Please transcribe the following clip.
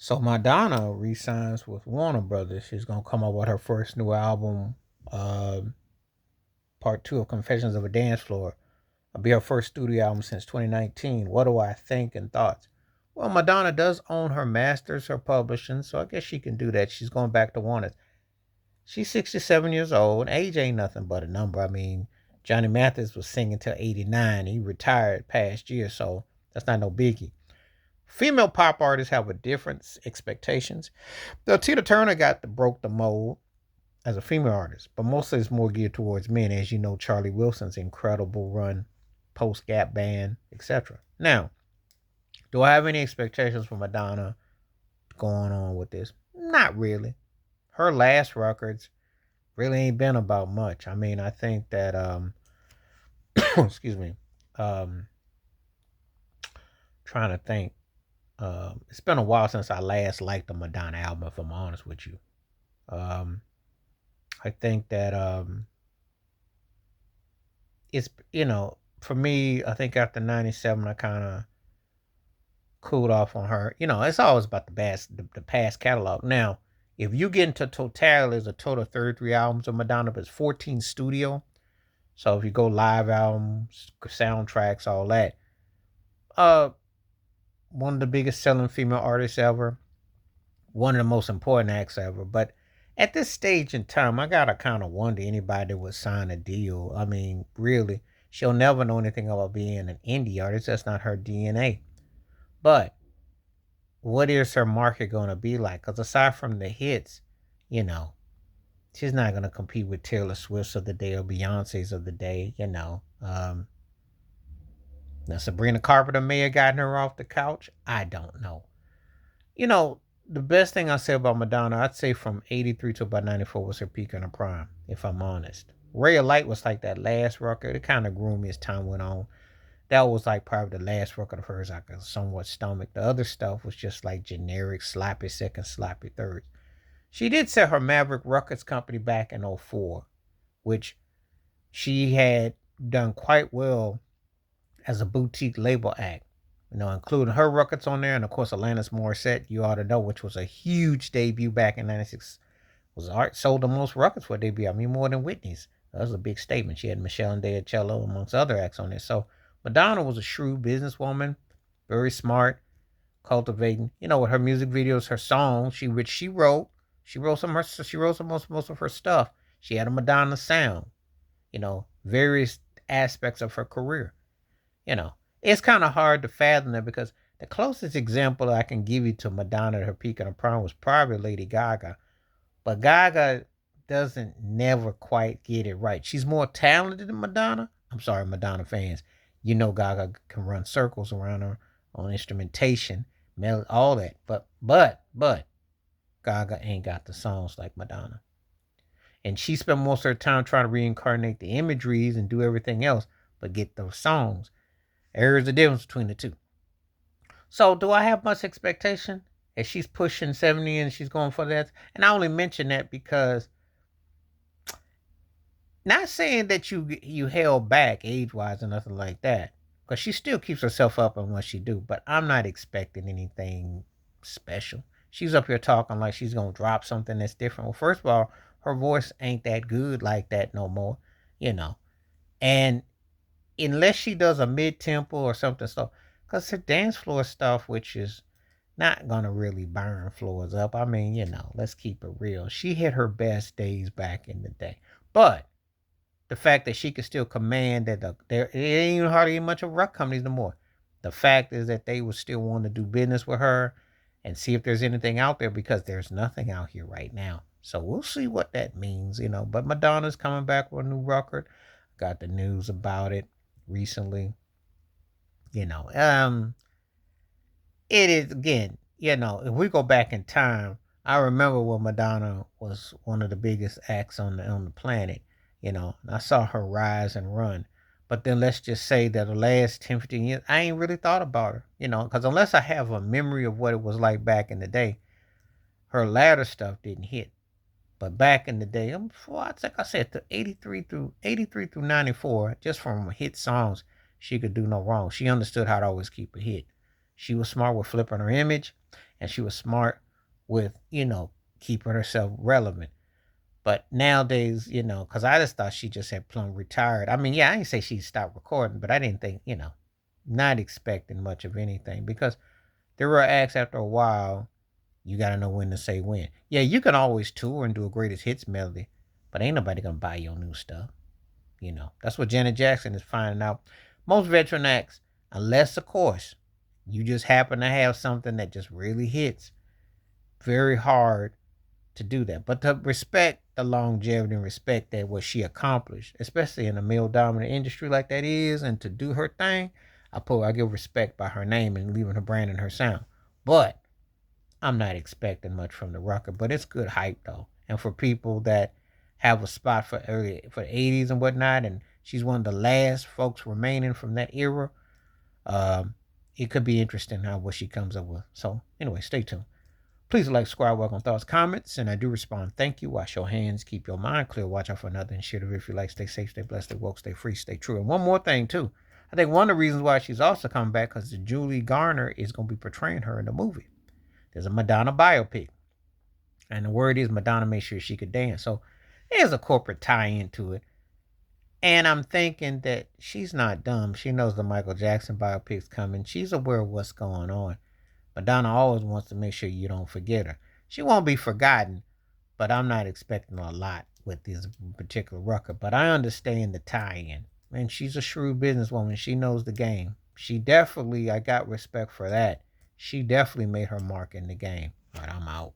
So Madonna re-signs with Warner Brothers. She's gonna come up with her first new album, uh, part two of Confessions of a Dance Floor. It'll be her first studio album since 2019. What do I think and thoughts? Well, Madonna does own her masters, her publishing, so I guess she can do that. She's going back to Warner. She's 67 years old. Age ain't nothing but a number. I mean, Johnny Mathis was singing till 89. He retired past year, so that's not no biggie. Female pop artists have a different expectations. Though Tina Turner broke the mold as a female artist, but mostly it's more geared towards men, as you know, Charlie Wilson's incredible run, post Gap Band, etc. Now, do I have any expectations for Madonna going on with this? Not really. Her last records really ain't been about much. I mean, I think that excuse me, um, trying to think. It's been a while since I last liked the Madonna album. If I'm honest with you, um, I think that it's for me. I think after '97, I kind of cooled off on her. It's always about the past catalog. Now, if you get into totality, there's a total of 33 albums of Madonna, but it's 14 studio. So if you go live albums, soundtracks, all that, uh, one of the biggest selling female artists ever, one of the most important acts ever. But at this stage in time, I gotta kind of wonder anybody that would sign a deal. I mean, really, she'll never know anything about being an indie artist. That's not her DNA. But what is her market going to be like? Because aside from the hits, you know, she's not going to compete with Taylor Swift's of the day or Beyonce's of the day. Now Sabrina Carpenter may have gotten her off the couch. I don't know. You know, the best thing I say about Madonna, I'd say from 83 to about 94 was her peak and her prime, if I'm honest. Ray of Light was like that last record. It kind of grew me as time went on. That was like probably the last record of hers I could somewhat stomach. The other stuff was just like generic, sloppy second, sloppy thirds. She did set her Maverick Records company back in '04, which she had done quite well as a boutique label act. Including her records on there, and of course Alanis Morissette, You Ought to Know, which was a huge debut back in '96. Was art sold the most records for a debut. I mean, more than Whitney's. That was a big statement. She had Michelle and Cello amongst other acts on there. So Madonna was a shrewd businesswoman, very smart, cultivating. With her music videos, her songs, she wrote. She wrote some most of her stuff. She had a Madonna sound. Various aspects of her career. You know, it's kind of hard to fathom that because the closest example I can give you to Madonna at her peak and her prime was probably Lady Gaga. But Gaga doesn't never quite get it right. She's more talented than Madonna. I'm sorry, Madonna fans. Gaga can run circles around her on instrumentation, all that. But Gaga ain't got the songs like Madonna. And she spent most of her time trying to reincarnate the imageries and do everything else, but get those songs. There's the difference between the two. So do I have much expectation? As she's pushing 70 and she's going for that. And I only mention that because not saying that you held back age wise or nothing like that. Because she still keeps herself up on what she do. But I'm not expecting anything special. She's up here talking like she's gonna drop something that's different. Well, first of all, her voice ain't that good like that no more. You know. And unless she does a mid tempo or something so because her dance floor stuff, which is not gonna really burn floors up. I mean, let's keep it real. She hit her best days back in the day. But the fact that she could still command that there ain't even hardly much of rock companies no more. The fact is that they would still want to do business with her and see if there's anything out there because there's nothing out here right now. So we'll see what that means. But Madonna's coming back with a new record. Got the news about it recently. You know, it is again, if we go back in time, I remember when Madonna was one of the biggest acts on the planet, I saw her rise and run. But then let's just say that the last 10, 15 years, I ain't really thought about her, because unless I have a memory of what it was like back in the day, her latter stuff didn't hit. But back in the day, I think I said to 83 through 94, just from hit songs, she could do no wrong. She understood how to always keep a hit. She was smart with flipping her image and she was smart with, keeping herself relevant. But nowadays, because I just thought she just had plumb retired. I mean, yeah, I didn't say she stopped recording, but I didn't think, not expecting much of anything because there were acts after a while. You got to know when to say when. Yeah, you can always tour and do a greatest hits melody, but ain't nobody going to buy your new stuff. That's what Janet Jackson is finding out. Most veteran acts, unless, of course, you just happen to have something that just really hits very hard to do that. But to respect the longevity and respect that what she accomplished, especially in a male dominant industry like that is, and to do her thing, I give respect by her name and leaving her brand and her sound. But I'm not expecting much from the record, but it's good hype though. And for people that have a spot for the 80s and whatnot, and she's one of the last folks remaining from that era, um, it could be interesting how what she comes up with. So anyway, stay tuned. Please like, subscribe, welcome thoughts, comments, and I do respond. Thank you. Wash your hands, keep your mind clear, watch out for another, and share the video if you like. Stay safe, stay blessed, stay woke, stay free, stay true. And one more thing too. I think one of the reasons why she's also coming back because Julie Garner is going to be portraying her in the movie. There's a Madonna biopic. And the word is Madonna made sure she could dance. So there's a corporate tie into it. And I'm thinking that she's not dumb. She knows the Michael Jackson biopic's coming. She's aware of what's going on. Madonna always wants to make sure you don't forget her. She won't be forgotten, but I'm not expecting a lot with this particular record. But I understand the tie-in. And she's a shrewd businesswoman. She knows the game. I got respect for that. She definitely made her mark in the game. All right, I'm out.